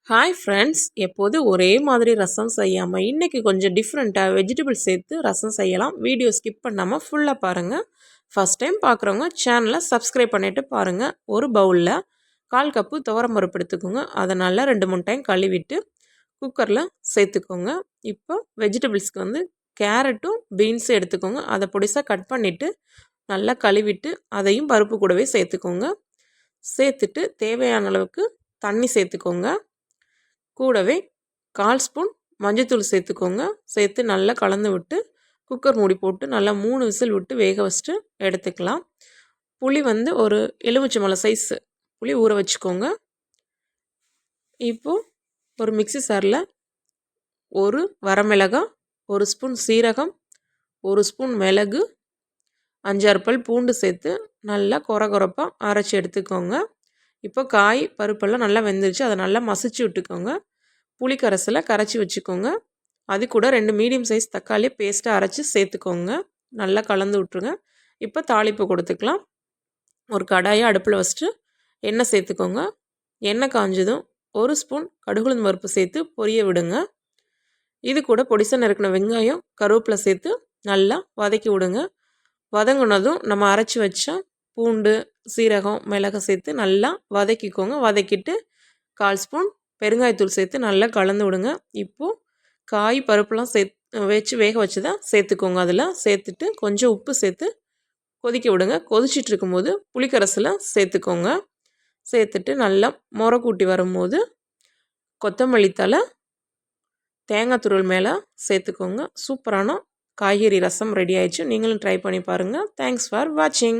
Hi friends, எப்போதும் ஒரே மாதிரி ரசம் செய்யாமல் இன்றைக்கி கொஞ்சம் டிஃப்ரெண்ட்டாக வெஜிடபிள் சேர்த்து ரசம் செய்யலாம். வீடியோ ஸ்கிப் பண்ணாமல் ஃபுல்லாக பாருங்கள். ஃபஸ்ட் டைம் பார்க்குறவங்க சேனலை சப்ஸ்கிரைப் பண்ணிவிட்டு பாருங்கள். ஒரு பவுலில் 1/4 கப்பு துவரம்பருப்பு எடுத்துக்கோங்க. அதை நல்லா 2-3 டைம் கழுவிட்டு குக்கரில் சேர்த்துக்கோங்க. இப்போ வெஜிடபிள்ஸ்க்கு வந்து கேரட்டும் பீன்ஸும் எடுத்துக்கோங்க. அதை பொடிசாக கட் பண்ணிவிட்டு நல்லா கழுவிட்டு அதையும் பருப்பு கூடவே சேர்த்துக்கோங்க. சேர்த்துட்டு தேவையான அளவுக்கு தண்ணி சேர்த்துக்கோங்க. கூடவே 1/4 ஸ்பூன் மஞ்சள்தூள் சேர்த்துக்கோங்க. சேர்த்து நல்லா கலந்து விட்டு குக்கர் மூடி போட்டு நல்லா 3 விசில் விட்டு வேக வச்சுட்டு எடுத்துக்கலாம். புளி வந்து ஒரு எலுமிச்சம்பழம் சைஸ் புளி ஊற வச்சுக்கோங்க. இப்போது ஒரு மிக்ஸி சாரில் ஒரு வரமிளகாய், 1 ஸ்பூன் சீரகம், 1 ஸ்பூன் மிளகு, 5-6 பல் பூண்டு சேர்த்து நல்லா கொரகொரப்பாக அரைச்சி எடுத்துக்கோங்க. இப்போ காய் பருப்பெல்லாம் நல்லா வெந்துருச்சு. அதை நல்லா மசிச்சு விட்டுக்கோங்க. புளி கரைசலை கரைச்சி வச்சுக்கோங்க. அது கூட 2 மீடியம் சைஸ் தக்காளியை பேஸ்ட்டாக அரைச்சி சேர்த்துக்கோங்க. நல்லா கலந்து விட்ருங்க. இப்போ தாளிப்பு கொடுத்துக்கலாம். ஒரு கடாயை அடுப்பில் வச்சுட்டு எண்ணெய் சேர்த்துக்கோங்க. எண்ணெய் காஞ்சதும் 1 ஸ்பூன் கடுகுளுந்து பருப்பு சேர்த்து பொரிய விடுங்க. இது கூட பொடிசா நறுக்கின வெங்காயம், கருவேப்பிலை சேர்த்து நல்லா வதக்கி விடுங்க. வதங்கினதும் நம்ம அரைச்சி வச்ச பூண்டு, சீரகம், மிளகு சேர்த்து நல்லா வதக்கிக்கோங்க. வதக்கிட்டு 1/4 ஸ்பூன் பெருங்காயத்தூள் சேர்த்து நல்லா கலந்து விடுங்க. இப்போது காய் பருப்புலாம் வேக வச்சு தான் சேர்த்துக்கோங்க. அதில் சேர்த்துட்டு கொஞ்சம் உப்பு சேர்த்து கொதிக்க விடுங்க. கொதிச்சிட்டு இருக்கும்போது புளிக்கரைசலை சேர்த்துக்கோங்க. சேர்த்துட்டு நல்லா முறை கூட்டி வரும்போது கொத்தமல்லி தழை, தேங்காய் துருவல் மேலே சேர்த்துக்கோங்க. சூப்பரான காய்கறி ரசம் ரெடி ஆயிடுச்சு. நீங்களும் ட்ரை பண்ணி பாருங்கள். தேங்க்ஸ் ஃபார் வாட்சிங்.